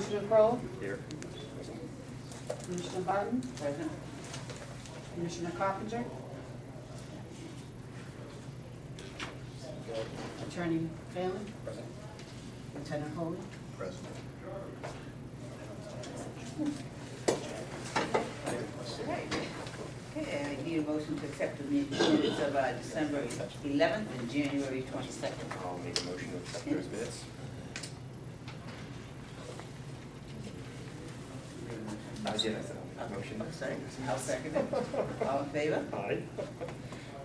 Commissioner Crowell? Here. Commissioner Barton? Present. Commissioner Carpenter? Attorney Phelan? Present. Lieutenant Holey? Present. Okay, I need a motion to accept the minutes of December 11th and January 22nd. I'll make a motion to accept those minutes. Yeah, that's a motion. Sorry, I'll second it. All in favor? Aye.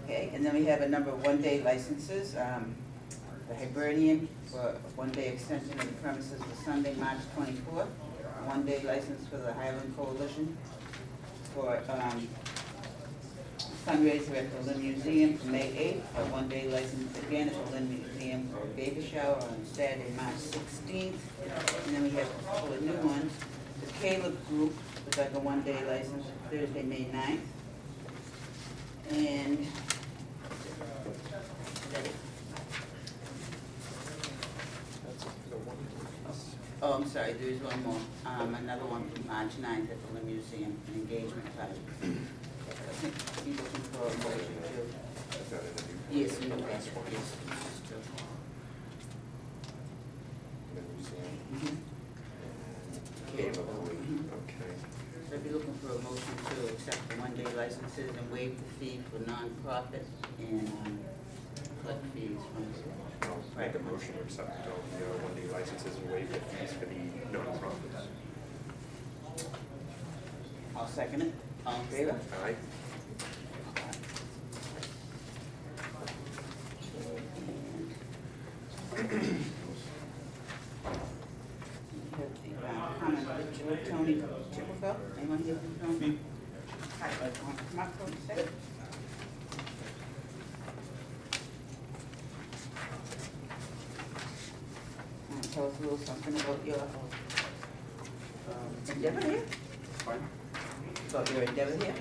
Okay, and then we have a number of one-day licenses. The Hibernian for a one-day extension of the premises for Sunday, March 24th. A one-day license for the Highland Coalition for fundraiser at the Lynn Museum for May 8th. A one-day license again at the Lynn Museum for a baby shower on Saturday, March 16th. And then we have a couple of new ones. The Caleb Group with like a one-day license Thursday, May 9th. And oh, I'm sorry, there is one more. Another one from March 9th at the Lynn Museum, an engagement party. I think you're looking for a motion to. Yes, you know that. Yes, it's true. Okay. So I'd be looking for a motion to accept the one-day licenses and waive the fee for nonprofit and collect fees from. I'll make a motion to accept all the one-day licenses and waive the fees for the non-profits. I'll second it. All in favor? Aye. Comment of Tony Chipperfield. Anyone here from Tony? Hi, come up for a second. Tell us a little something about your endeavor here? Pardon? About your endeavor here?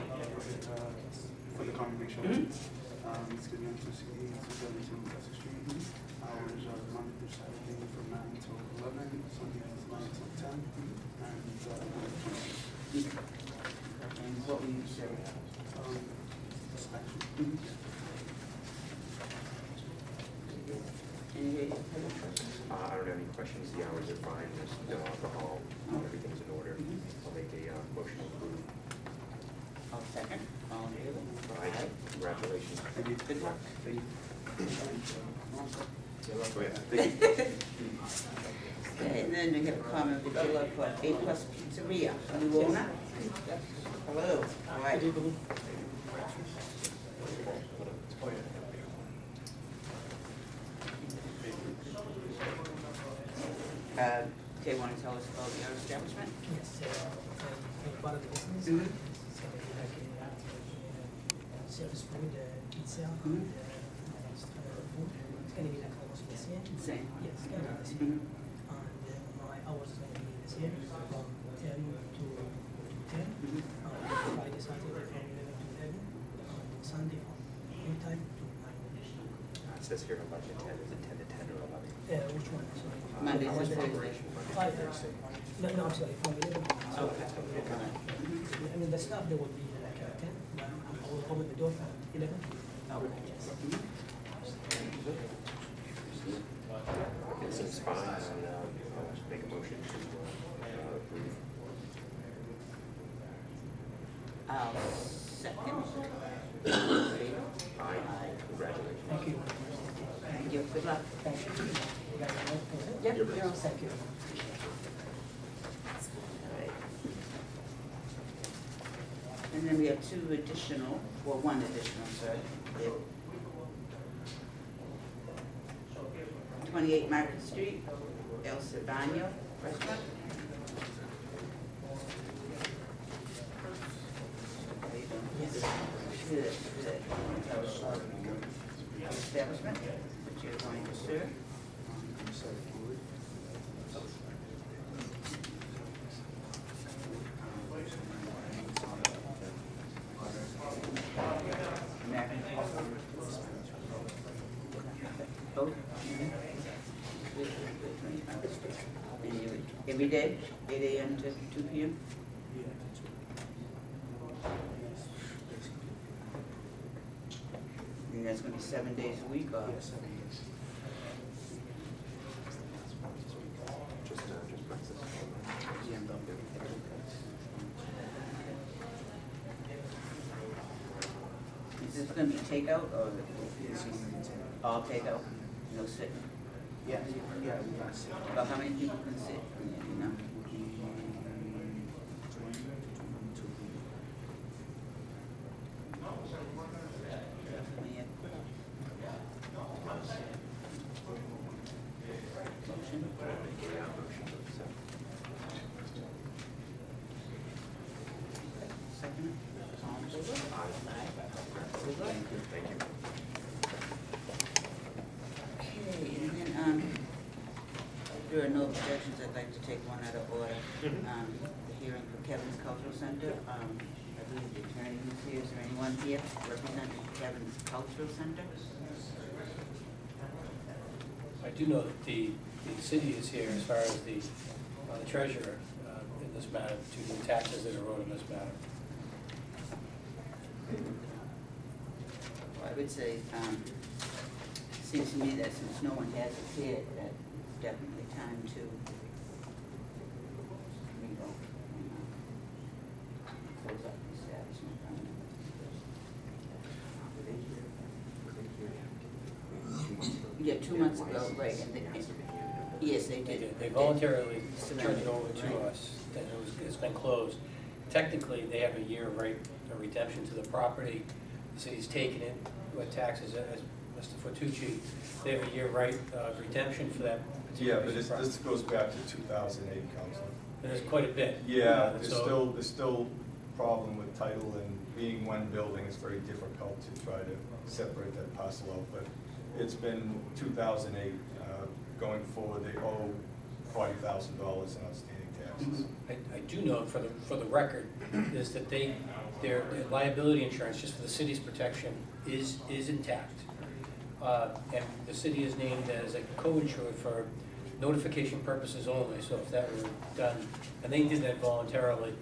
For the congregation. Mm-hmm. It's going to 217 Essex Street. Hours are Monday through Saturday from 9 till 11, Sunday is 9 till 10. And And what will you say? inspection. Any I don't have any questions. The hours are fine. There's no alcohol. Everything's in order. I'll make a motion to approve. I'll second. All in favor? Aye. Congratulations. Thank you. Good luck. Thank you. Okay, and then we have a comment with Jill for A Plus Pizzeria, new owner. Hello, all right. Okay, want to tell us about your establishment? Yes, I'm part of the business. Mhm. So we like service food, pizza, Mhm. and food. It's gonna be like almost the same. Same. Yes, it's gonna be the same. Mhm. And my hours is gonna be the same from 10 to 10. Mhm. Friday, Saturday from 11 to 11. On Sunday from noontime to 9. It says here 11 to 10. Is it 10 to 10 or 11? Which one? Sorry. Monday to Monday. Thursday. 5:30. No, I'm sorry, from 11 to 9. Okay. I mean, the staff, they would be like 10, but I will open the door from 11. Okay. Yes. It seems fine. I'll just make a motion to approve. I'll second. Aye. Congratulations. Thank you. Thank you, good luck. Thank you. Yep, You're you're all Thank you. And then we have one additional, sorry. 28 Market Street, El Cibano Restaurant. How you doing? Yes. Good, good. Tell us about your establishment, what you're going to serve. American coffee. Both? And you're Every day, 8 AM to 2 PM? Yeah, that's it. Yes, basically. And that's gonna be 7 days a week, or? Yeah, 7 days. Just breakfast. Yeah, I'm done. Is this gonna be takeout, or Yes, I'm gonna take. all takeout? No sitting? Yeah, yeah, we got 6. About how many people can sit in there, you know? 20 to 22. Yeah. Motion? Second? All in favor? Good luck. Thank you. Okay, and then, if there are no objections, I'd like to take one out of order. The hearing for Kevin's Cultural Center, I believe the attorney is here. Is there anyone here representing Kevin's Cultural Center? I do know that the city is here as far as the treasurer in this matter, to the taxes that are owed in this matter. Well, I would say, it seems to me that since no one has appeared, that it's definitely time to revoke and close up the establishment. Yeah, 2 months ago, right, and yes, they did. They voluntarily turned Surrendered, it over to right. us, that it's been closed. Technically, they have a year right of redemption to the property. The city's taken it with taxes, as Mr. Fatucci, they have a year right of redemption for that Yeah, particular but piece of this property. goes back to 2008, Council. There's quite a bit. Yeah, So- there's still problem with title, and being one building, it's very difficult to try to separate that parcel out. But it's been 2008, going forward, they owe $40,000 in outstanding taxes. I do know for the record, is that their liability insurance, just for the city's protection, is intact. And the city is named as a co-insured for notification purposes only, so if that were done, and they did that voluntarily,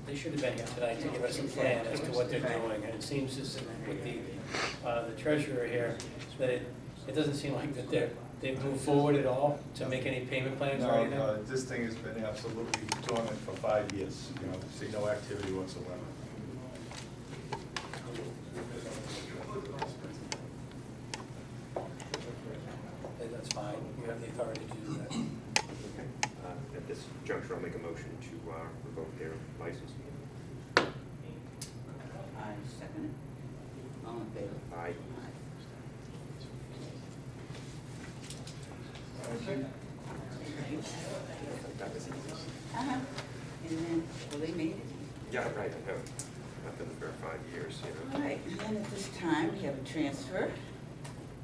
they should have been here tonight to give us a plan as to what they're doing. And it seems as with the treasurer here, that it doesn't seem like that they've moved forward at all to make any payment plans or anything. No, this thing has been absolutely dormant for 5 years, see no activity whatsoever. That's fine, you have the authority to do that. Okay. At this juncture, I'll make a motion to revoke their license. I second it. All in favor? Aye. That was easy. Uh-huh. And then, well, they made it. Yeah, right, I know. I've been there for 5 years, All right, and then at this time, we have a transfer.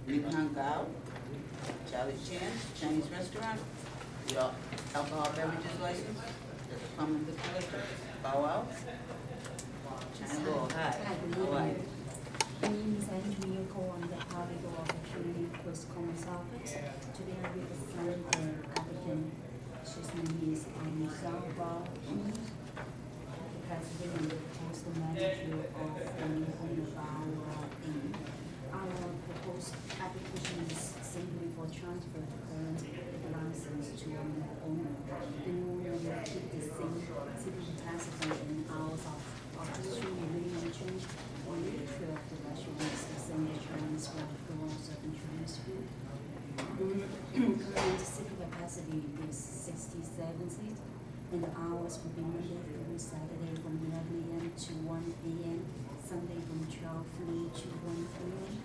Nippon Gao, Charlie Chan's Chinese Restaurant, the alcohol beverages license, there's a common vic liquor, Bow Wow. China Bowl, hi. Hi, good How are evening. you? My name is Andrea Cole. I'm the paralegal of the Trinity Coast Commons Office. Today I represent the applicant. His name is Zhao Bao Yi, the president and the post manager of the Nippon Bao Inn. Our proposed application is simply for transfer the current license to a new owner. The new owner will keep the same city tax and hours of operation remain unchanged. Only three of the restaurants the same Chinese restaurants and Chinese food. Current city capacity is 67 seats, and the hours will be Monday through Saturday from 11 a.m. to 1 a.m., Sunday from 12 noon to 1 p.m.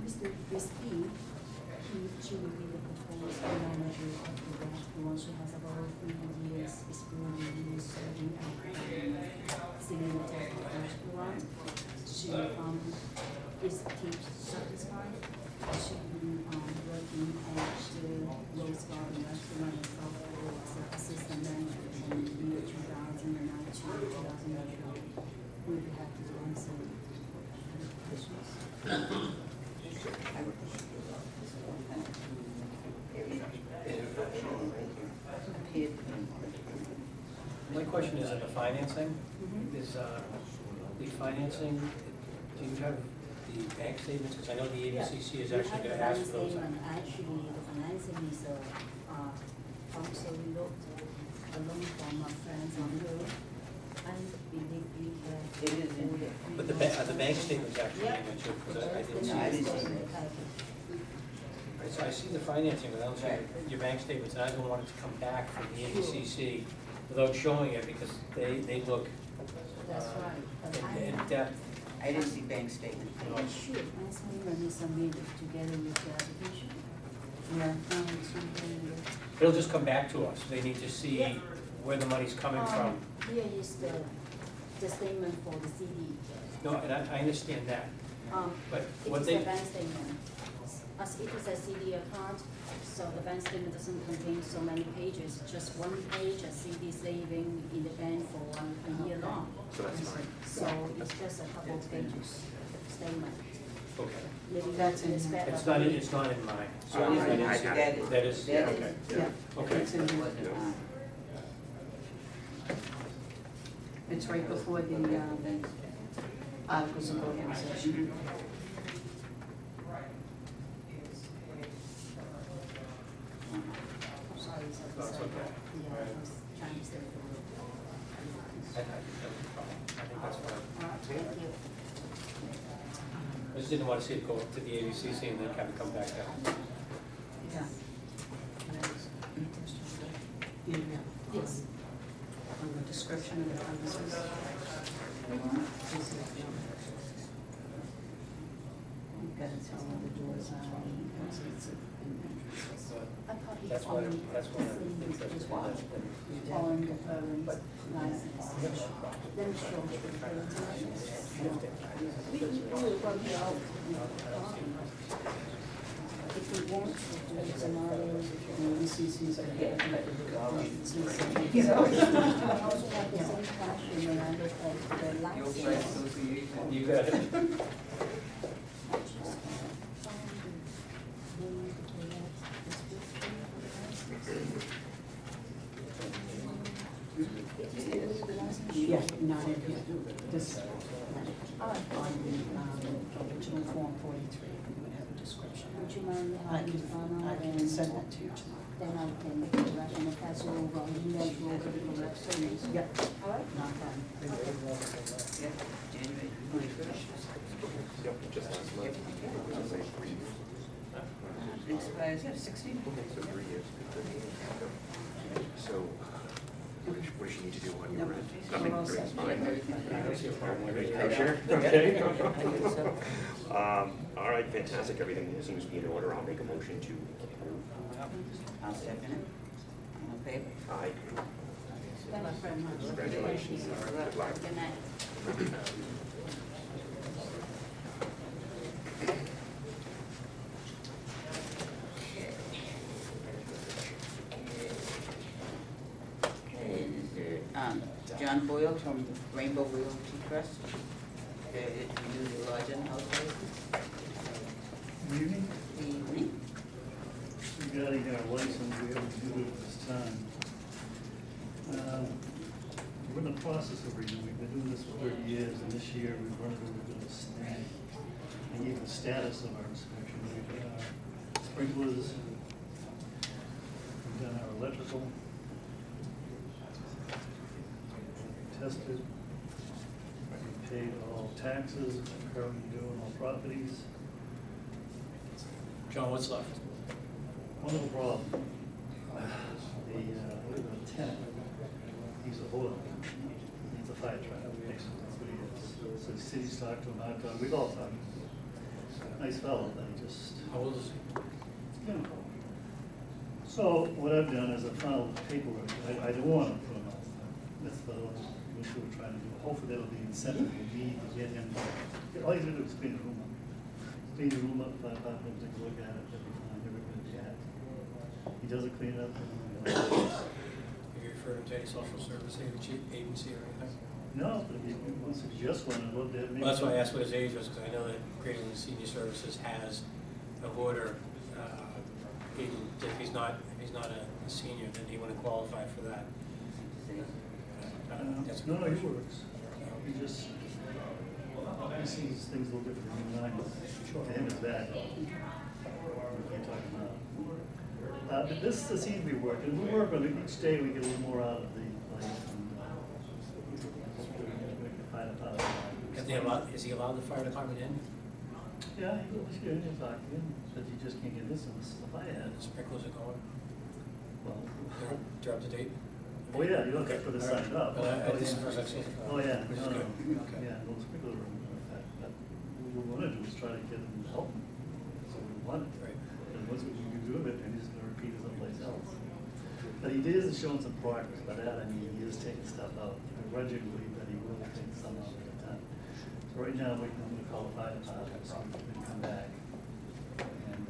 Mr. Crispy, she will be the proposed manager of the restaurant. She has about 3 years experience in serving alcohol, senior type of restaurant. She is teach satisfied. She been working at the Rose Garden Restaurant in South Florida as an assistant manager from the year 2009 to 2012. We'll be happy to answer questions. question is in the financing, Mhm. is, the financing, do you have the bank statements? Because I know the ABCC is actually gonna ask for those. Actually, the financing is, also looked along from our friends on road. I believe we have. It is in here. But are the bank statements actually Yeah. in there too? Because I didn't see No, I it. didn't see it. So I see the financing, but I don't see Right. your bank statements, and I don't want it to come back from the ABCC without showing it, because they look That's right. But in depth. I didn't see bank statement. I should, my statement is submitted together with the application. Yeah. Something. It'll just come back to us. They need to see Yeah. where the money's coming from. Here is the statement for the CD. No, and I understand that, but It what is they, a bank statement. As it is a CD account, so the bank statement doesn't contain so many pages, just one page, a CD saving in the bank for a year long. So that's fine. So it's just a couple of pages statement. okay. Maybe That's in it's here. better. It's not in mine. So I that have is, it. that is. That is, that is- okay. Yeah. Okay. It's in here. Uh, It's right before the articles of organization. I'm sorry, it's at the That's side. okay. Yeah, I was trying to stay for I think that's fine. Thank you. I just didn't want to see it go up to the ABCC and then have it come back down. Yeah. Yeah. Yes. On the description of the premises. You've got to tell where the doors are and exits and entrances. I thought it's That's what, on, that's what I'm it's interested in. on the license. Let me show you the presentation. We will work it out. If we want to do tomorrow, ABCC's are here. so I also have the same question when I look at the license. You got it. I just can't find the name of the description of the license. Yeah, not in here. This, on the original Form 43, we would have a description. Would you mind I having fun I can send that to you tomorrow. Then I can make a correction and pass it over, and email you over the correct statements. Yeah, All right? not a problem. Yeah, January 21st. Yep, just last month. Just like 3 years. Expires, yeah, 16. So 3 years. So, what does she need to do on your end? Nothing, We're all set. everything's fine. I don't see a problem with it. Oh, sure? Okay. All right, fantastic, everything seems to be in order, I'll make a motion to approve. I'll second it. All in favor? Aye. Thank you very much. Congratulations. Good luck. Good night. Okay, is there, John Boyle from Rainbow Realty Trust. To do the lodge and house license. Good evening. Evening. Regarding our license, we have to do it at this time. We're in the process of renewing. We've been doing this for 30 years, and this year we've run into a bit of a snag. I gave the status of our inspection. We've done our sprinklers, we've done our electrical, tested, we paid all taxes, currently doing all properties. John, what's left? One little problem. The tenant, he's a hoarder. He's a fire truck. Basically, that's what he is. So the city's talked to him, I've talked, we've all talked. Nice fellow, but he just, How old is he? you know. So what I've done is I filed paperwork. I don't want to put him out. That's what we're trying to do. Hopefully that'll be incentive for me to get him. All he's gonna do is clean the room up. Clean the room up, take a look at it, that'll be fine, everybody's happy. He doesn't clean it up. Have you referred him to any social service agency or anything? No, but if he wants to just one, I'd love to have maybe. Well, that's why I asked what his age was, because I know that Greater Lynn Senior Services has a hoarder, if he's not a senior, then he wouldn't qualify for that. That's No, good. he works. He just, he sees things a little different than mine. Sure. To him it's bad. We can't talk about it. But this seems to be working. We work on it each day, we get a little more out of the place. And, hopefully we can find out. Is he allowed the fire department in? Yeah, he was here, he talked to him, said you just can't get this and this is the fire. The sprinklers are going, Well, they're up to date? oh yeah, you don't have to put it signed up. But this is the first I've seen it. Oh, yeah. Which is No, no. good. Okay. Yeah, those sprinklers are in effect, but what we wanna do is try to get them to help them. So we want it. Right. And once we can do it, then he's gonna repeat it someplace else. But he is showing some progress by that, I mean, he is taking stuff out grudgingly, but he will take some out at a time. So right now, I'm gonna call the fire department, so we can come back. And,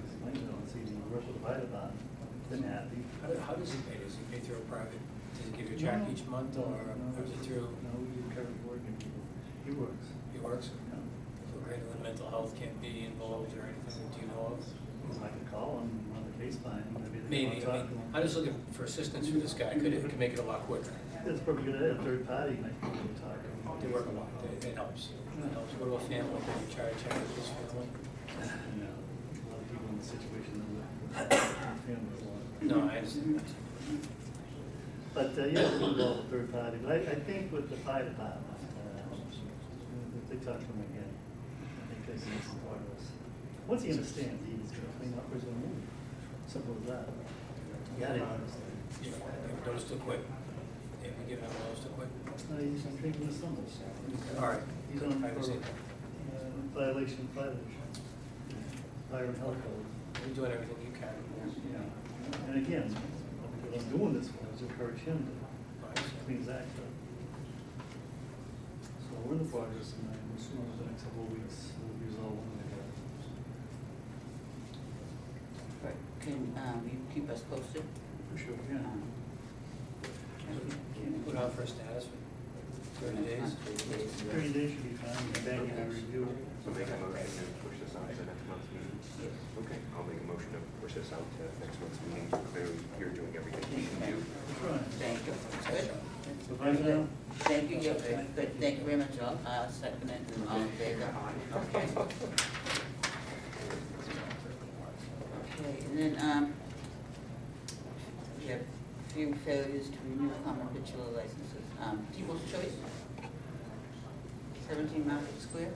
explain to them, see, he works with the fire department, been happy. How does he pay? Does he pay through a private, does he give you a check each month, or is it through, No, we encourage working people. He works. he works? Yeah. So Greater Lynn Mental Health can't be involved or anything, do you know of? I could call him on the case file, maybe. they Maybe, wanna I talk to mean, him. I'm just looking for assistance for this guy, could make it a lot quicker. It's probably good to have a third party, like, to talk to him. They work a lot, it helps, it helps. What about family, can you charge his family? You know, a lot of people in the situation that live families a lot. No, I understand. But, yeah, we involve a third party, but I think with the fire department, if they talk to him again, I think they see some progress. Once he understands, he's gonna clean up, or he's gonna move, simple as that. Yeah, they understand. If notice to quit, if we give him a notice to quit. He's on treatment of summers. All right. He's on I see. violation, fire and health code. You're doing everything you can. Yeah. And again, what I'm doing this for is encourage him to clean his act up. So we're in the progress, and I'm assuming the next couple of weeks we'll resolve one of the Right. Can, you keep us posted? For sure, yeah. Put on for a status for 30 days. 30 days should be fine, and back in and review. So make a motion to push this out to next month's meeting? Okay, I'll make a motion to push this out to next month's meeting. Clearly, you're doing everything you can do. Right. Thank you. Good. So right now, Thank you, yeah, good, thank you very much, I'll second it, and all in favor? Okay. Okay, and then, we have a few failures to renew common victular licenses. People's Choice, 17 Market Square.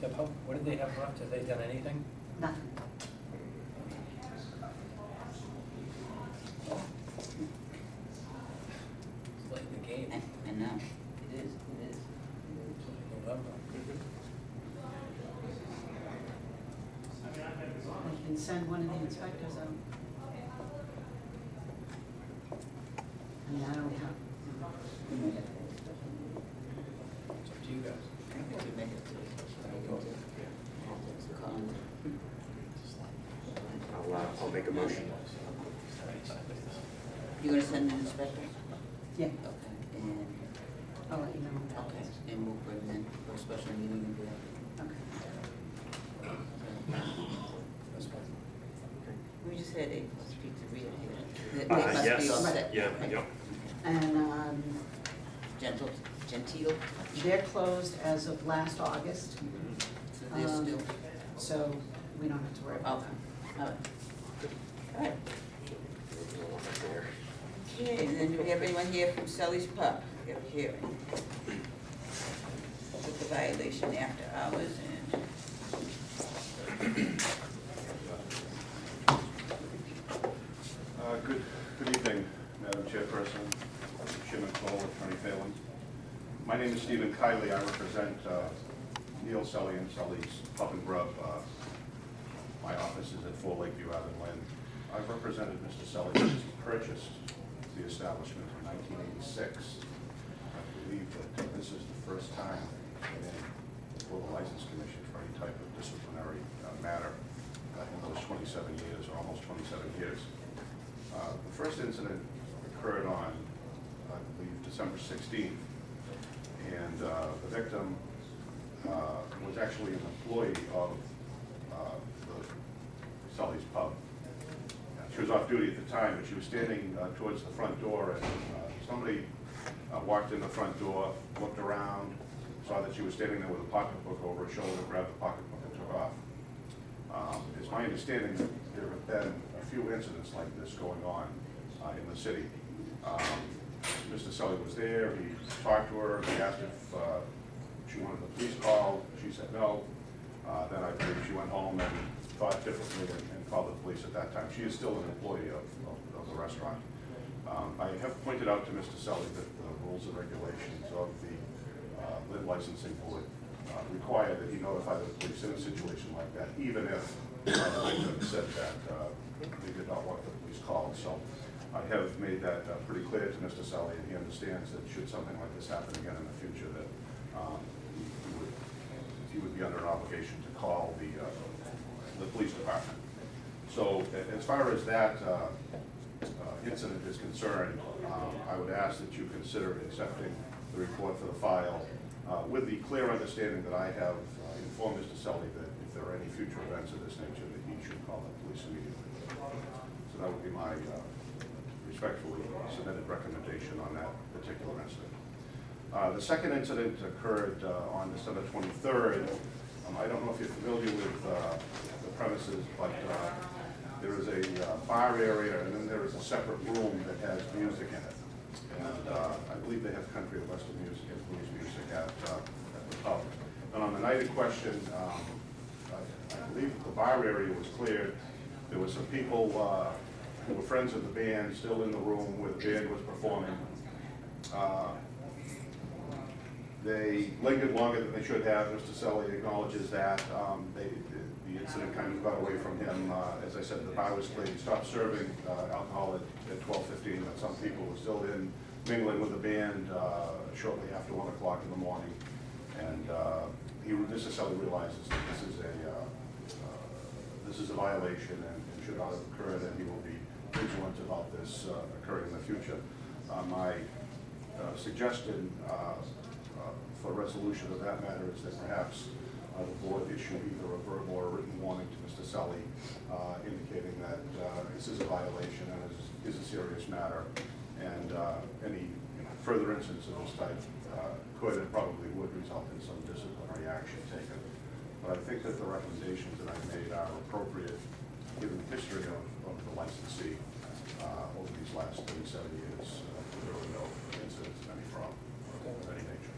Deb, what did they have left? Have they done anything? Nothing. It's late in the game, I know, it is. November. I can send one of the inspectors out. I mean, I don't have, It's up to you guys. I could make it to Colin. I'll make a motion. You gonna send an inspector? yeah, Okay, and, I'll let you know. okay, and we'll bring them in for a special meeting and do that. Okay. That's fine. We just had a pizzeria here. They must be all Yes, set. yeah, right? yep. And Gentile, they're closed as of last August, so they're still, so we don't have to worry about okay, them. all right. All right, There. okay, and then do we have anyone here from Sully's Pub? We have a hearing. With the violation after hours and. Good evening, Madam Chairperson, Jim McCall, Attorney Phelan. My name is Stephen Kiley. I represent Neil Sully and Sully's Pub and Grub. My office is at 4 Lakeview Avenue, Lynn. I've represented Mr. Sully since he purchased the establishment in 1986. I believe that this is the first time in before the License Commission for any type of disciplinary matter in those 27 years, or almost 27 years. The first incident occurred on, I believe, December 16th, and the victim was actually an employee of the Sully's Pub. she was off duty at the time, but she was standing towards the front door, and somebody walked in the front door, looked around, saw that she was standing there with a pocketbook over her shoulder, grabbed the pocketbook and took off. It's my understanding that there have been a few incidents like this going on in the city. Mr. Sully was there, he talked to her, he asked if she wanted the police called, she said no. Then I believe she went home and thought differently and called the police at that time. She is still an employee of the restaurant. I have pointed out to Mr. Sully that the rules and regulations of the Lynn licensing board require that he notify the police in a situation like that, even if the victim said that they did not want the police called. So I have made that pretty clear to Mr. Sully, and he understands that should something like this happen again in the future, that he would be under an obligation to call the police department. So as far as that incident is concerned, I would ask that you consider accepting the report for the file with the clear understanding that I have informed Mr. Sully that if there are any future events of this nature, that he should call the police immediately. So that would be my respectfully submitted recommendation on that particular incident. The second incident occurred on December 23rd. I don't know if you're familiar with the premises, but there is a bar area, and then there is a separate room that has music in it. And I believe they have country and western music and blues music at the pub. And on the night in question, I believe the bar area was cleared. There were some people who were friends of the band still in the room where the band was performing. They lingered longer than they should have. Mr. Sully acknowledges that. The incident kind of got away from him. As I said, the bar was cleared. He stopped serving alcohol at 12:15, but some people were still in mingling with the band shortly after 1 o'clock in the morning. And Mr. Sully realizes that this is a violation and should not have occurred, and he will be vigilant about this occurring in the future. My suggestion for resolution of that matter is that perhaps the board issue either a verbal or a written warning to Mr. Sully indicating that this is a violation and is a serious matter, and any further instances of this type could and probably would result in some disciplinary action taken. But I think that the recommendations that I've made are appropriate given the history of the licensee over these last 37 years. There were no incidents of any problem of any nature.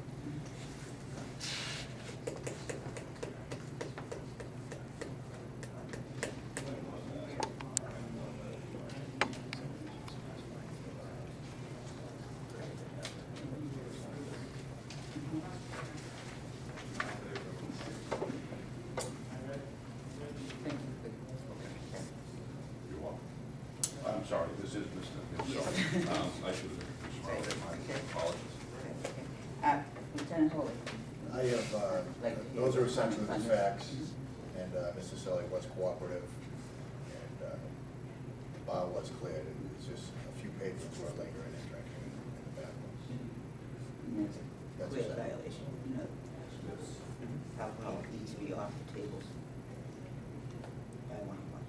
You're welcome. I'm sorry, this is Mr. I should have my apologies. Lieutenant Holly. I have, those are essentially the facts, and Mr. Sully was cooperative, and the bar was cleared, and it's just a few patrons were lingering and drinking in the bathroom. That's a clear violation. Alcohol needs to be off the tables by 1 o'clock.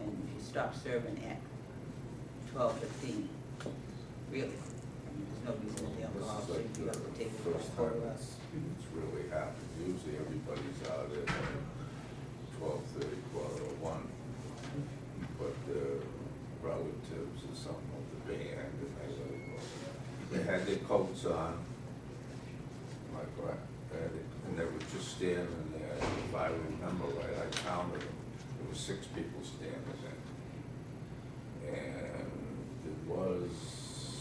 And if you stop serving at 12:15, really, there's no reason that the alcohol should be off the table for us. It's really happened. Usually everybody's out at 12:30, 1:15. But the relatives or something of the band, and they had their coats on, like that, and they were just standing there. If I remember right, I counted them. There were 6 people standing there. And there was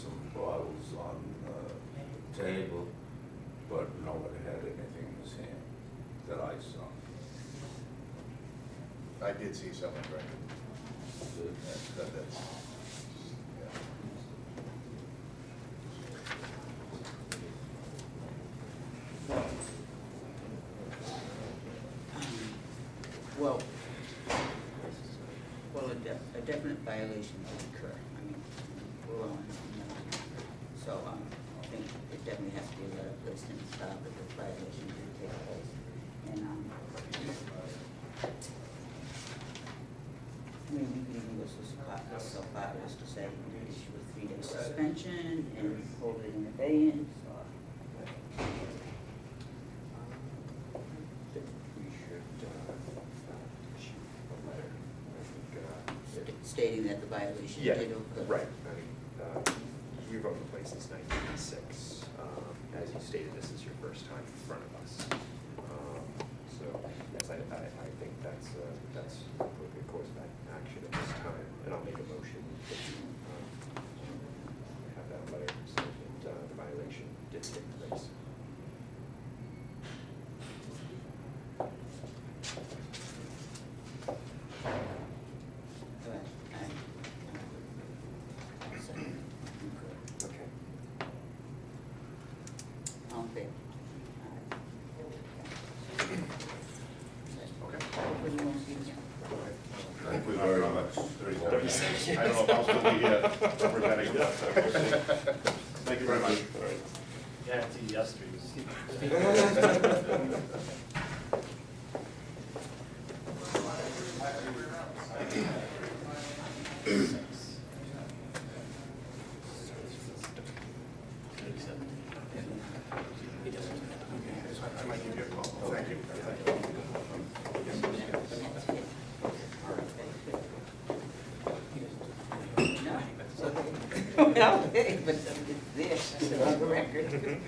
some bottles on the table, but no one had anything in his hand that I saw. I did see someone drinking. That's, yeah. Well, a definite violation did occur. I mean, we're on, so I think it definitely has to be a letter placed in the file that the violation did take place. And maybe we can even go this was so far as to say issue a 3-day suspension and hold it in abeyance or. We should issue a letter. I think, Stating that the violation yeah, did occur. right. I mean, you've owned the place since 1986. As you stated, this is your first time in front of us. So, yes, I think that's a good course of action at this time. And I'll make a motion that you have that letter saying that the violation did take place. Right. Okay. All in favor? Okay. Hopefully we won't see you again. Thank you very much. I don't know if I'll still be here representing them, so we'll see. Thank you very much. Yeah, it's yesterday. I might give you a call. Thank you. No, okay, but it's there, still on the record. Okay.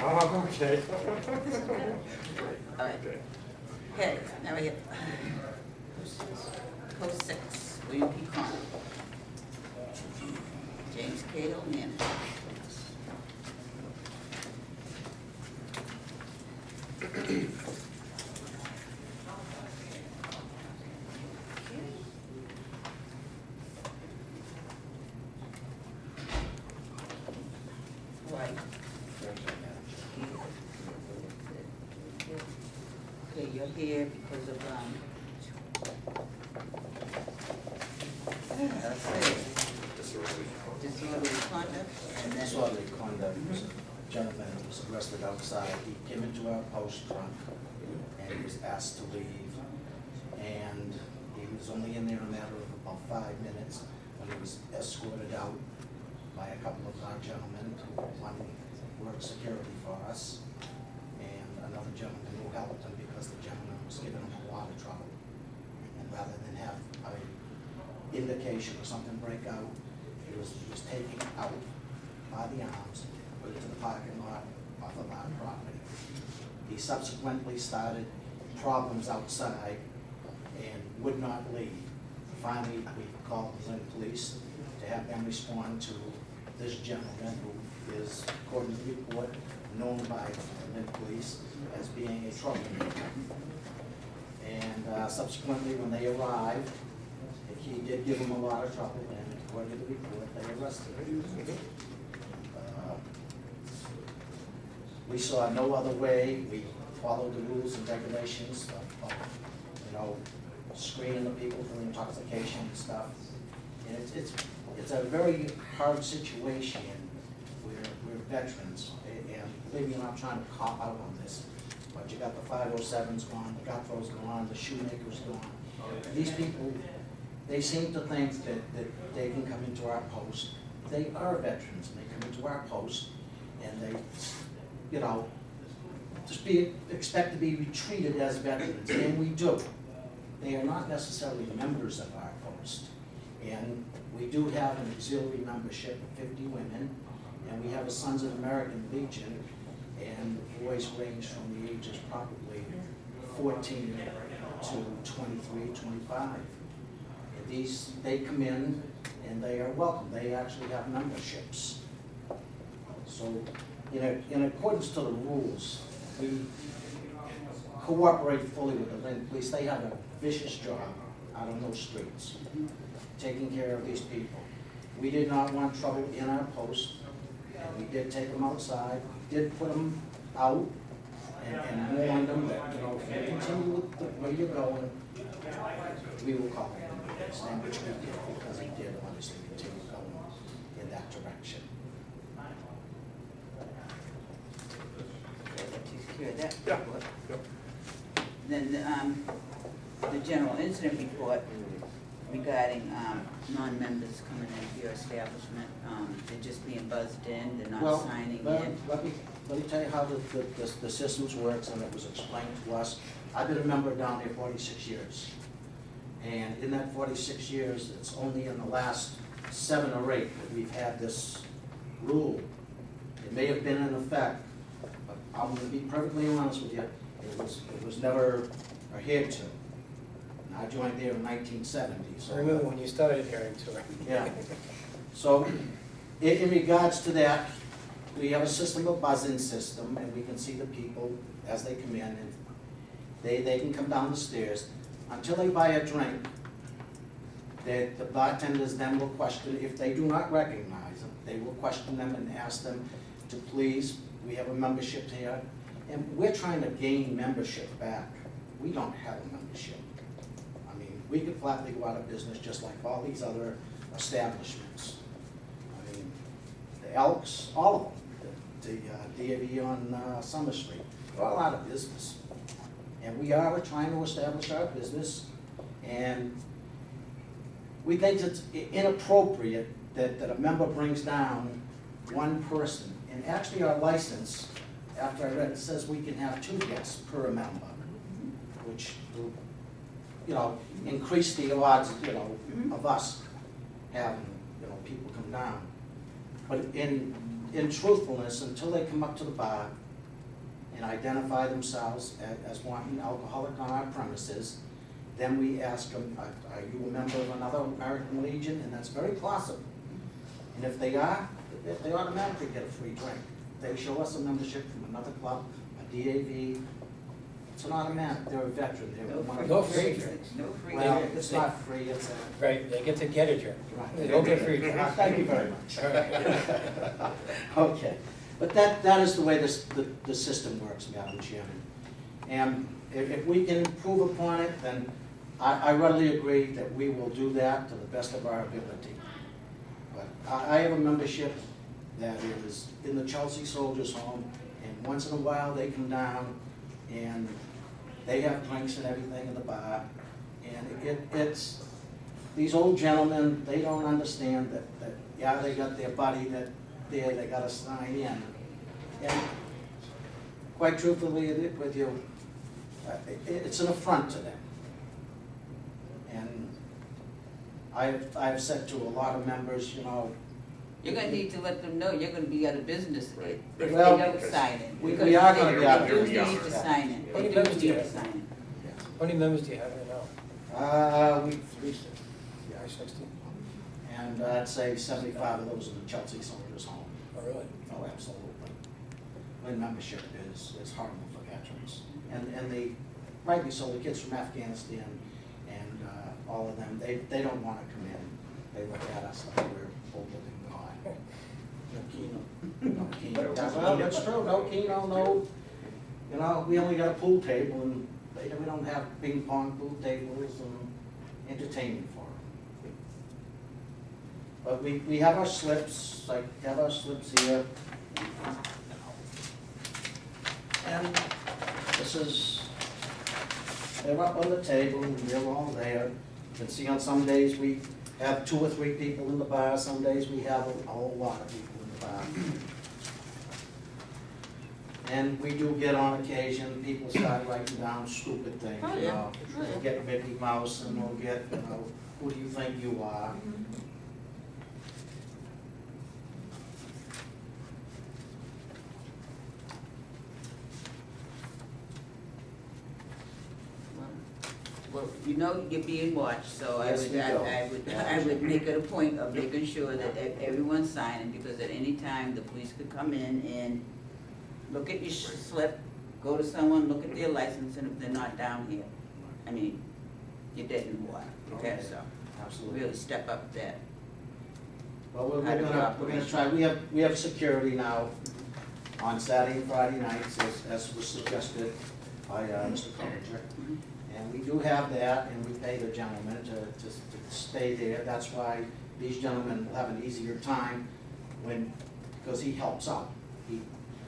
Oh, okay. All right. Okay, now we have Post 6, William P. Connor. James Cato, manager. Right. Okay, you're here because of, let's see, disorderly conduct, and then, Disorderly conduct, was a gentleman who was arrested outside, he came into our post drunk, and he was asked to leave, and he was only in there a matter of about 5 minutes, when he was escorted out by a couple of our gentlemen, one worked security for us, and another gentleman who helped him because the gentleman was giving him a lot of trouble. And rather than have an indication or something break out, he was taken out by the arms, put into the parking lot off of our property. He subsequently started problems outside and would not leave. Finally, we called the Lynn police to have them respond to this gentleman who is, according to the report, known by the Lynn police as being a troublemaker. And subsequently, when they arrived, he did give them a lot of trouble, and according to the report, they arrested him. We saw no other way. We followed the rules and regulations of screening the people for intoxication and stuff. And it's a very hard situation. We're veterans, and believe me, I'm not trying to cop out on this, but you got the 507s gone, the Guthrow's gone, the Shoemaker's gone. These people, they seem to think that they can come into our post. They are veterans, and they come into our post, and they, just expect to be treated as veterans, and we do. They are not necessarily members of our post. And we do have an auxiliary membership of 50 women, and we have a Sons of American Legion, and boys range from the ages probably 14 to 23, 25. And they come in and they are welcome. They actually have memberships. So in accordance to the rules, we cooperate fully with the Lynn police. They have a vicious job out on those streets, taking care of these people. We did not want trouble in our post, and we did take them outside. We did put them out and warned them that, if you continue with the way you're going, we will call them. And which we did, because he did obviously continue going in that direction. got that Yeah. report. Yep. Then, the general incident report regarding, non-members coming into your establishment, they're just being buzzed in, they're not Well, signing let in. let me tell you how the systems works, and it was explained to us. I've been a member down there 46 years. And in that 46 years, it's only in the last 7 or 8 that we've had this rule. It may have been in effect, but I'm gonna be perfectly honest with you, it was never adhered to. And I joined there in 1970, so. I remember when you started adhering to it. Yeah. So, in regards to that, we have a system, a buzzing system, and we can see the people as they come in, and they can come down the stairs. Until they buy a drink, the bartenders then will question, if they do not recognize them, they will question them and ask them to please, we have a membership here, and we're trying to gain membership back. We don't have a membership. I mean, we could flatly go out of business just like all these other establishments. I mean, the Elks, all of them, the DAV on Summer Street, they're all out of business. And we are trying to establish our business, and we think it's inappropriate that a member brings down one person. And actually our license, after I read it, says we can have 2 guests per member, which will, you know, increase the odds, you know, of us having, you know, people come down. But in truthfulness, until they come up to the bar and identify themselves as wanting alcoholic on our premises, then we ask them, are you a member of another American Legion? And that's very plausible. And if they are, they automatically get a free drink. They show us a membership from another club, a DAV, it's an automatic, they're a veteran, they're one of the. No free drinks. No free Well, drinks. it's not free, it's a. Right, they get to get a drink. Right. They don't get free drinks. Thank you very much. All right. Okay, but that is the way the system works, Madam Chairman. And if we can improve upon it, then I readily agree that we will do that to the best of our ability. But I have a membership that is in the Chelsea Soldiers Home, and once in a while they come down and they have drinks and everything in the bar. And it's, these old gentlemen, they don't understand that yeah, they got their buddy that there, they gotta sign in. And quite truthfully with you, it's an affront to them. And I've said to a lot of members, you know, You're gonna need to let them know you're gonna be out of business if they Well, don't sign in. we Because are gonna be out of They do business. need to sign in. How many They do members do you need to have? sign in. How many members do you have right now? we, 360. Yeah, 60. and I'd say 75 of those in the Chelsea Soldiers Home. Oh, really? Oh, absolutely. When membership is horrible for veterans. And the, rightly so, the kids from Afghanistan and all of them, they don't want to come in. They look at us like we're old living God. No Keno. No Keno. Yeah, well, that's true, no Keno, no, you know, we only got a pool table and we don't have ping pong pool tables and entertainment for them. But we have our slips, like, have our slips here. And this is, they're up on the table, and they're all there. You can see on some days we have 2 or 3 people in the bar, some days we have a whole lot of people in the bar. And we do get on occasion, people start writing down stupid things, Oh, you yeah. know. Oh, yeah. We'll get Mickey Mouse and we'll get, you know, who do you think you are? Well, you know you're being watched, so Yes, we do. I would make it a point of making sure that everyone's signing, because at any time, the police could come in and look at your slip, go to someone, look at their license, and if they're not down here, I mean, you're dead in the water, okay, so Absolutely. really step up that. Well, we're How do we gonna operate? try, we have security now on Saturday and Friday nights, as was suggested by Mr. Collinger. And we do have that, and we pay the gentleman to stay there. That's why these gentlemen will have an easier time because he helps out. He,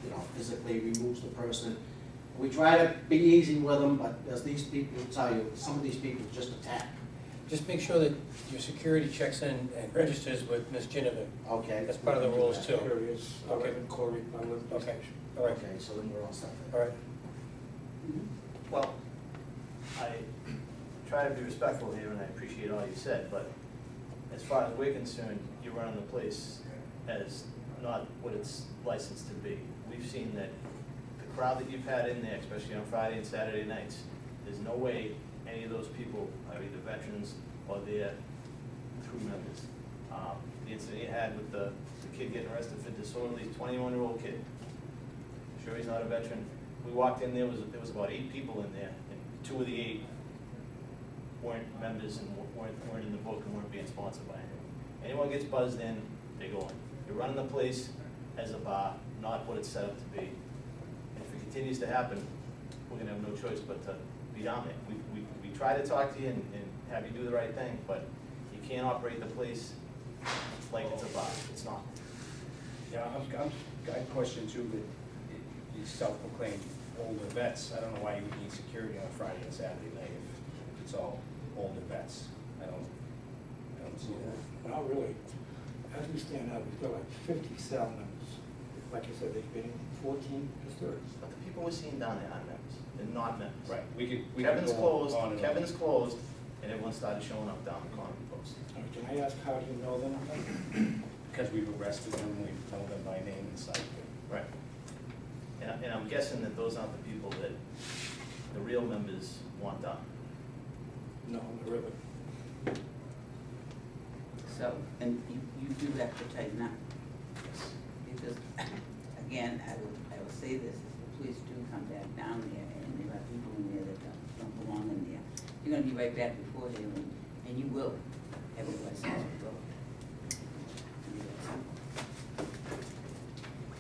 you know, physically removes the person. We try to be easy with them, but as these people tell you, some of these people just attack. Just make sure that your security checks in and registers with Ms. Ginnivan. Okay? That's part of the rules too. Here he is, I live in Corey, I live in the Okay, station. all right, Okay, so then we're all set all there. right. Well, I try to be respectful here, and I appreciate all you said, but as far as we're concerned, you're running the place as not what it's licensed to be. We've seen that the crowd that you've had in there, especially on Friday and Saturday nights, there's no way any of those people are either veterans or they're true members. The incident you had with the kid getting arrested for disorderly, 21-year-old kid, sure he's not a veteran. We walked in, there was about 8 people in there, and 2 of the 8 weren't members and weren't in the book and weren't being sponsored by anyone. Anyone gets buzzed in, they go in. You're running the place as a bar, not what it's set up to be. And if it continues to happen, we're gonna have no choice but to be down there. We try to talk to you and have you do the right thing, but you can't operate the place like it's a bar. It's not. Yeah, I question too that you self-proclaimed older vets. I don't know why you would need security on a Friday and Saturday night if it's all older vets. I don't see that. Not really. As we stand now, we've got like 50 cell members. Like I said, they've been 14 custodians. But the people we're seeing down there aren't members. They're not members. Right, we could Kevin's go closed, on and on. Kevin's closed, and everyone started showing up down the Concord Post. Can I ask, how do you know them? Because we've arrested them, we've told them by name and sight. Right. And I'm guessing that those aren't the people that the real members want done. No, not really. So, and you do have to tighten up. Because, again, I will say this, if the police do come back down there and there are people in there that don't belong in there, you're gonna be right back before him and you will have a license to go.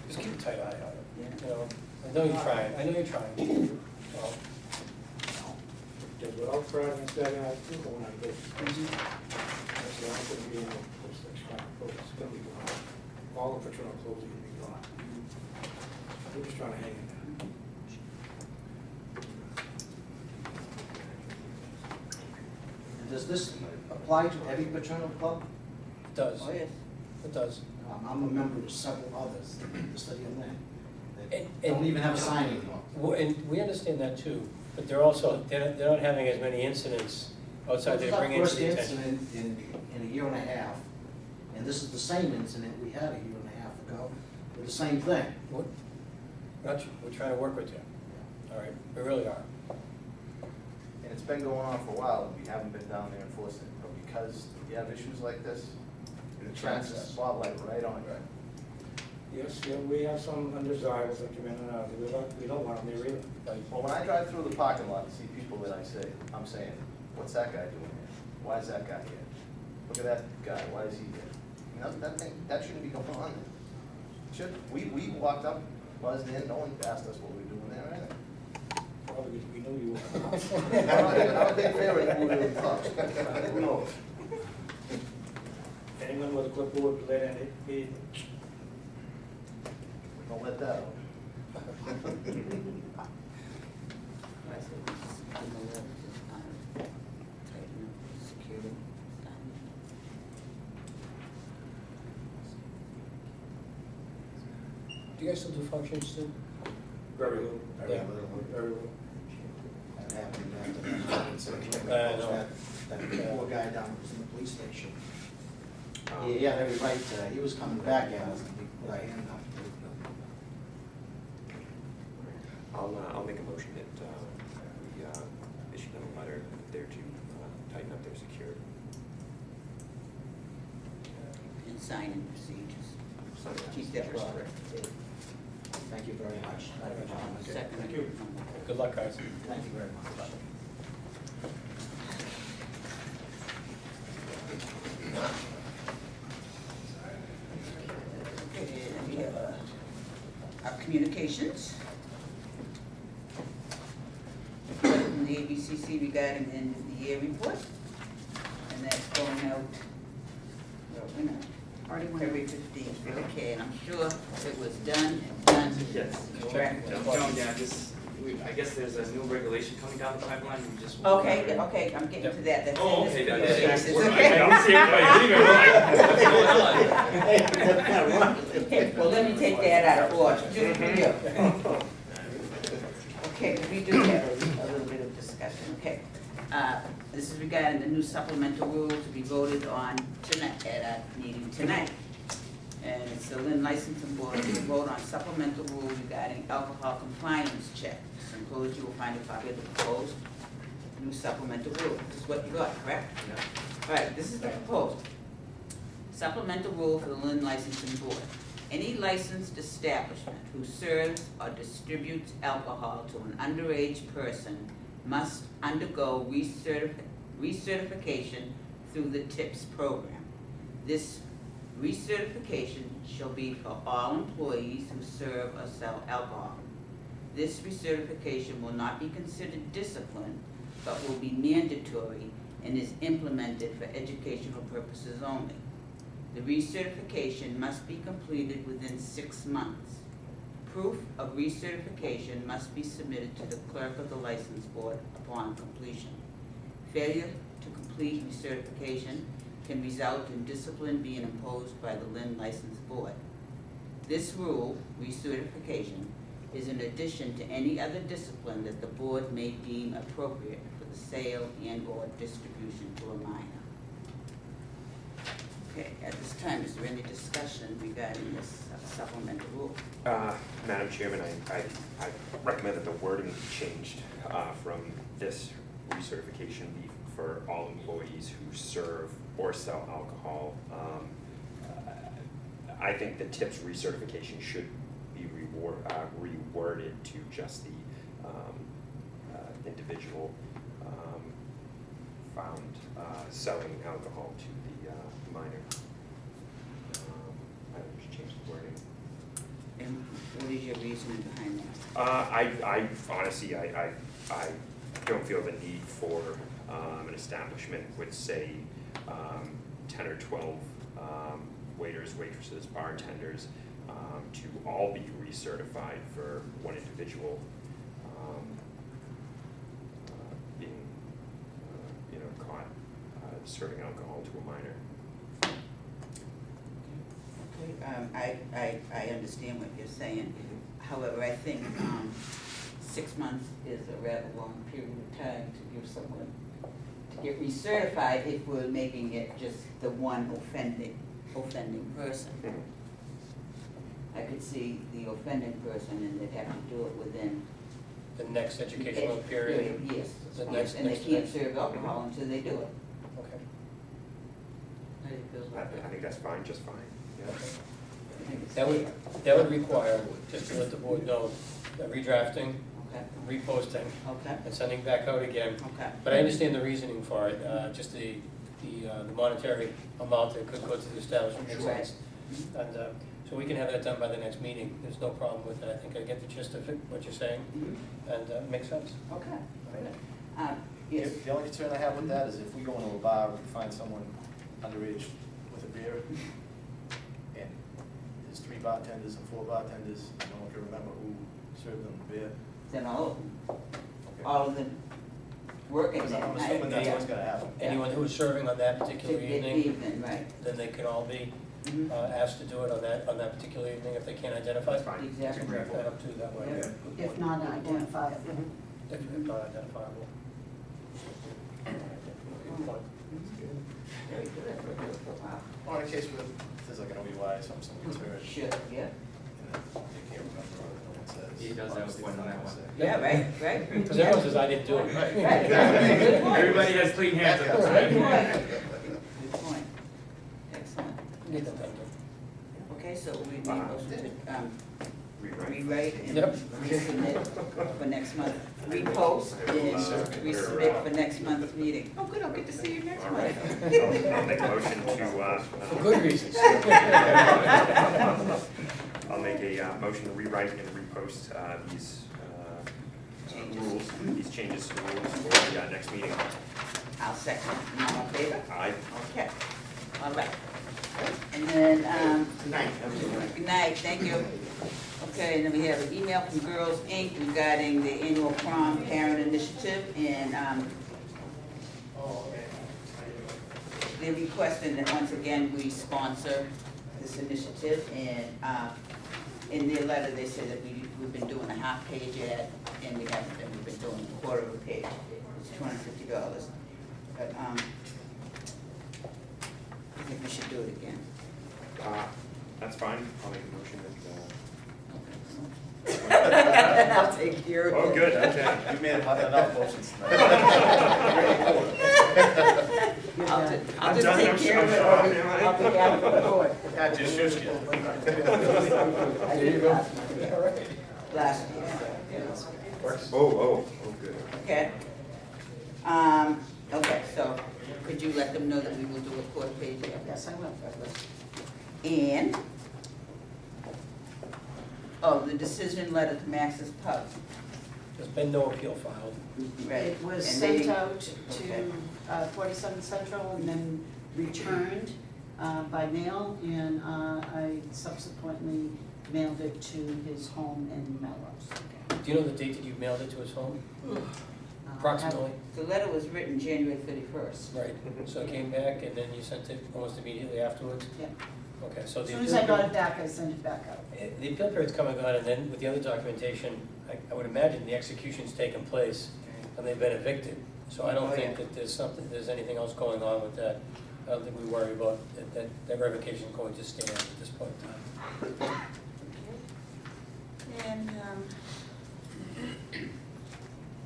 Just keep a tight eye on it. Yeah. You know, I know you're trying. Well, Because without Friday and Saturday night, people want to go. That's the only thing being extra post. It's gonna be gone. All the patrol clothes are gonna be gone. We're just trying to hang in there. And does this apply to every fraternal club? it does, Oh, yes. it does. I'm a member of several others that study on that. That And- don't even have a sign anymore. And we understand that too, but they're also, they're not having as many incidents outside they bring into the This is attention. our first incident in a year and a half, and this is the same incident we had a year and a half ago, with the same thing. We're trying to work with you, all right, we really are. And it's been going on for a while, and we haven't been down there enforcing it, but because you have issues like this, it shines the spotlight right on you. Yes, yeah, we have some undesirables that come in and out. We don't want them there either. Well, when I drive through the parking lot and see people that I'm saying, what's that guy doing here? Why is that guy here? Look at that guy, why is he here? You know, that shouldn't be going on there. We walked up, buzzed in, no one asked us what we were doing there or anything. Probably because we knew you were. I'm not a big fan of moving in the clubs. Who knows? Anyone with a clipboard, let in it. Don't let that out. Do you guys still do functions too? Very little. Yeah. Very little. That happened after that incident. know. That poor guy down was in the police station. He had every right, he was coming back at us, and we put our hand up. I'll make a motion that we issue them a letter there to tighten up their security. And signing procedures. So, Keep that first law. direct. Thank you very much. Second. Thank you. Good luck, guys. Thank you very much. Okay, and we have our communications. From the ABCC regarding the end of the year report. And that's going out, well, we're not, February 15th. Okay, and I'm sure it was done and done. Yes. Correct. Yeah, just I guess there's a new regulation coming down the pipeline, we just. want to- Okay, okay, I'm getting to that, that's in Oh, this okay, for that's your it. cases, I okay? don't see everybody leaving, I'm like, what's going on? Okay, well, let me take that out of order, just for you. Okay, we do have a little bit of discussion, okay. This is regarding the new supplemental rule to be voted on tonight, at our meeting tonight. And it's the Lynn Licensing Board to vote on supplemental rule regarding alcohol compliance check. So enclosed, you will find a copy of the proposed new supplemental rule. This is what you got, correct? Yeah. All right, this is the proposal. Supplemental rule for the Lynn Licensing Board. Any licensed establishment who serves or distributes alcohol to an underage person must undergo recertification through the TIPS program. This recertification shall be for all employees who serve or sell alcohol. This recertification will not be considered discipline, but will be mandatory and is implemented for educational purposes only. The recertification must be completed within 6 months. Proof of recertification must be submitted to the clerk of the license board upon completion. Failure to complete recertification can result in discipline being imposed by the Lynn License Board. This rule, recertification, is in addition to any other discipline that the board may deem appropriate for the sale and/or distribution to a minor. Okay, at this time, is there any discussion regarding this supplemental rule? Madam Chairman, I recommend that the wording be changed from this recertification be for all employees who serve or sell alcohol. I think the TIPS recertification should be reworded to just the individual found selling alcohol to the minor. I would just change the wording. And what is your reasoning behind that? I honestly, I don't feel the need for an establishment with, say, 10 or 12 waiters, waitresses, bartenders, to all be recertified for one individual being, caught serving alcohol to a minor. Okay, I understand what you're saying. However, I think 6 months is a rather long period of time to give someone to get recertified if we're making it just the one offending person. I could see the offending person and they'd have to do it within. The next educational period? Yes, The yes, next- and they next- can't serve alcohol until they do it. Okay. How do you feel I about that? think that's fine, just fine. Yeah. That would require, just to let the board know, redrafting, Okay, reposting, okay, and sending back out again. okay. But I understand the reasoning for it, just the monetary amount that could go to the establishment makes Sure. sense. And so we can have that done by the next meeting, there's no problem with it, I think I get the gist of it, what you're saying, and it makes sense. Okay, good. Yes, The only concern I have with that is if we go into a bar and find someone underage with a beer, and there's 3 bartenders and 4 bartenders, no one can remember who served them the beer. then all of them, Okay. all of them working Because that I'm night. assuming that's what's gonna happen. Anyone who is serving on that particular evening, Evening, right. then they can all be Mhm. asked to do it on that particular evening if they can't identify. That's fine. Exactly. Draft that up too that way. Yeah. If not identifiable. If not identifiable. Good point. Very good. Wow. Or in case where there's like an OUI or something, someone gets hurt, Sure, yeah. and then they can't remember, or no one says. He does have a point on that one. Yeah, right, right. Because everyone says, I didn't do it. Right, good point. Everybody has clean hands at this Good time. point. Good point. Excellent. Get that done. Okay, so we need a motion to Rewrite. rewrite and Yep. resubmit for next month. Repost and resubmit for next month's meeting. Oh, good, I'll get to see you next All month. right. I'll make a motion to, For good reasons. I'll make a motion to rewrite and repost these rules, these changes to rules for the next meeting. I'll second. All in favor? Aye. Okay. All right. And then, Good night. good night, thank you. Okay, and then we have an email from Girls Inc. regarding the annual prom parent initiative, and, they're requesting that once again we sponsor this initiative, and, in their letter, they said that we've been doing a half-page ad, and we haven't been, we've been doing a quarter of a page. It's $250. But, I think we should do it again. That's fine, I'll make a motion I'll take care of it. Oh, good, okay. You made enough motions tonight. I'll just take care of it, or I'll be out of the court. Yeah, just shush you. There you go. Last year. Oh, good. Okay. Okay, so could you let them know that we will do a quarter page ad? Yes, I will. And, the decision letter to Max's Pub. There's been no appeal filed. Right. It was And sent they- out okay. to 47 Central and then returned by mail, and I subsequently mailed it to his home in Melrose. Do you know the date that you mailed it to his home? Approximately? The letter was written January 31st. Right, so it came back and then you sent it almost immediately afterwards? Yeah. Okay, so As the soon as appeal I got period- it back, I sent it back out. The appeal period's coming on, and then with the other documentation, I would imagine the execution's taken place and they've been evicted. So I don't Oh, think yeah. that there's anything else going on with that. I don't think we worry about that revocation is going to stand at this point in time. And,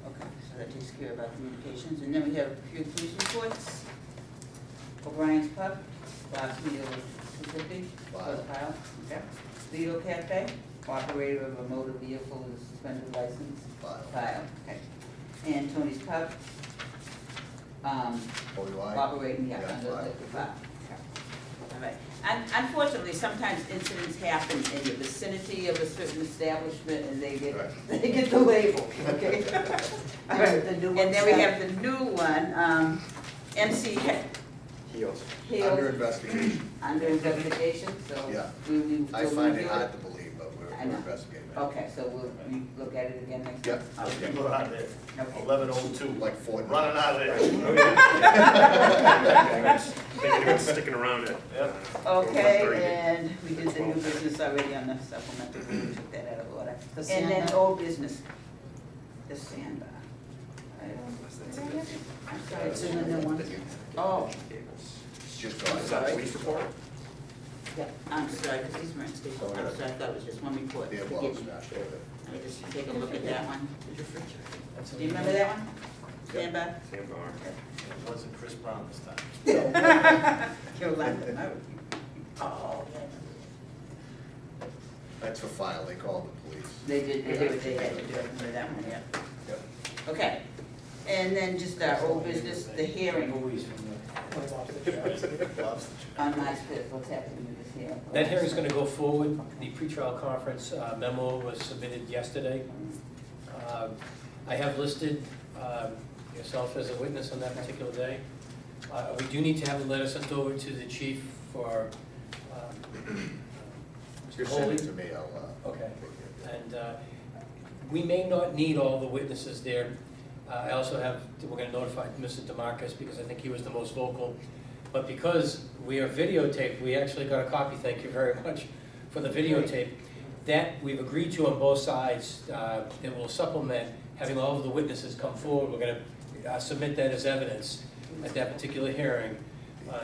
okay, so that takes care of our communications, and then we have a few police reports. O'Brien's Pub, last meal was $250, plus pile, okay. Lido Cafe, operator of a motor vehicle with a suspended license, file, okay. And Tony's Pub, operating, yeah, under file. liquor file, okay. All right. Unfortunately, sometimes incidents happen in the vicinity of a certain establishment and they get, Right. they get the label, okay? All right, The new and one's then we done. have the new one, MC Heels. Hill. Under investigation. Under investigation, so. Yeah. we I will find review it hard to believe, but I we're know. investigating it. Okay, so we'll look at it again next Yep. time? Okay. People out there, Okay. 11:02, Like Fort. running out of there. Oh, yeah. Thinking about sticking around it. Yep. Okay, 1:30. and we did the new business already on the supplemental, we took that out of order. The And then sandbar. old business, the sandbar. I'm sorry, It's in the new one. Oh, Just Is that a police report? Yep. I'm sorry, because these weren't stapled, I'm sorry, I thought it was just one report. Yeah, well, Forgive me. smashed over. Let me just take a look at that one. That's Do you remember that one? Sandbar? Sandbar. It wasn't Chris Brown this time. You're laughing, oh, That's for file, they called the police. they did what they had to do, I remember that one, yeah. Yep. Okay, and then just our old business, the hearing on March 5th, what's happening with this hearing? That hearing's gonna go forward. The pretrial conference memo was submitted yesterday. I have listed yourself as a witness on that particular day. We do need to have a letter sent over to the chief for Just send it to me, I'll, okay. And we may not need all the witnesses there. I also have, we're gonna notify Mr. DeMarcus because I think he was the most vocal. But because we are videotaped, we actually got a copy, thank you very much for the videotape. That we've agreed to on both sides, that will supplement having all of the witnesses come forward. We're gonna submit that as evidence at that particular hearing.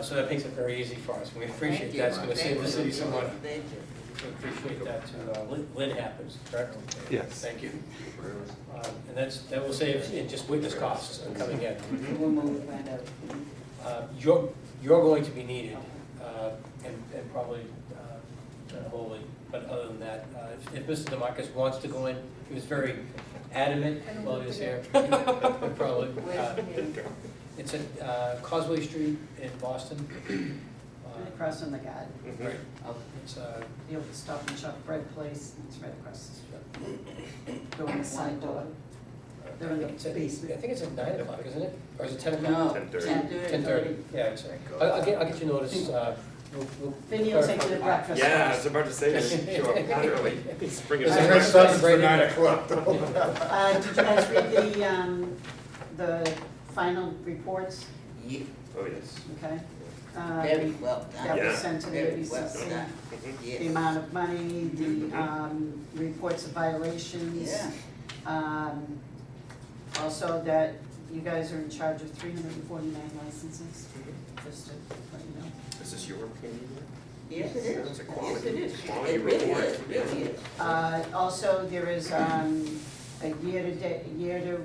So that makes it very easy for us. We appreciate Thank you. that, it's gonna save the city some money. Thank you. We appreciate that too. Lynn happens, correct? Yes. Thank you. And that will save in just witness costs on coming in. When will we find out? You're going to be needed, and probably not wholly, but other than that, if Mr. DeMarcus wants to go in, he was very adamant while he was here. Probably. Where's the hearing? It's at Causeway Street in Boston. Right across from the garden. Right. Okay. It's, The old Stop and Shop bread place, it's right across the street. Go in the side door. They're in the I basement. think it's at 9 o'clock, isn't it? Or is it 10 o'clock? No, 10:30. 10:30. 10:30, yeah, it's, I'll get you notice, we'll Vinny will take you to clarify. breakfast. Yeah, I was first. about to say, show up not early. Just bring it It's a up. great start for 9 o'clock though. Did you guys read the final reports? Yeah, Oh, yes. Okay. very well done. That Yeah. was sent to the Very well ABCC. done. Mhm. The Yes. amount of money, the reports of violations. Yeah. Also that you guys are in charge of 349 licenses, just to let you know. Is this your opinion? Yes, it is. It's a Yes, quality- it is. quality It really report. is, really is. Also, there is a year to,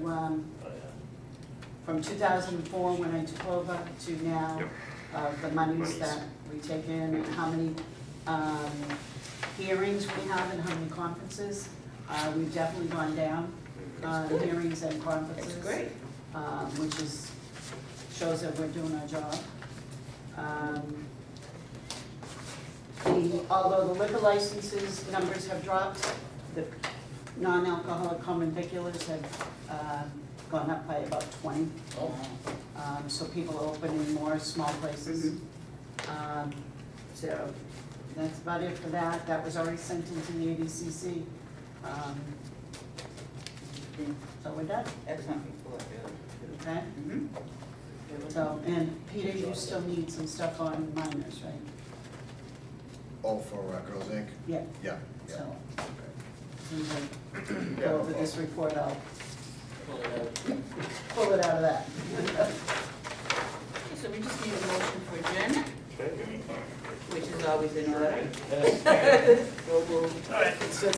from 2004, when I took over, to now, Yep. the monies Monies. that we take in, and how many hearings we have, and how many conferences. We've definitely gone down on good. hearings and conferences. That's great. Which is, shows that we're doing our job. Although the liquor licenses numbers have dropped, the non-alcoholic common viculars have gone up by about 20. Oh, So people are opening more small places. So that's about it for that. That was already sent into the ABCC. So we're done, Excellent report, really. okay? Mhm. So, and Peter, you still need some stuff on minors, right? Oh, for Girls Inc.? Yeah, Yeah, yeah. so, Okay. as soon as I Yeah, go no over this problem. report, I'll pull it out of that. Okay, so we just need a motion for adjournment, Okay. which is always in order. yeah. So moved.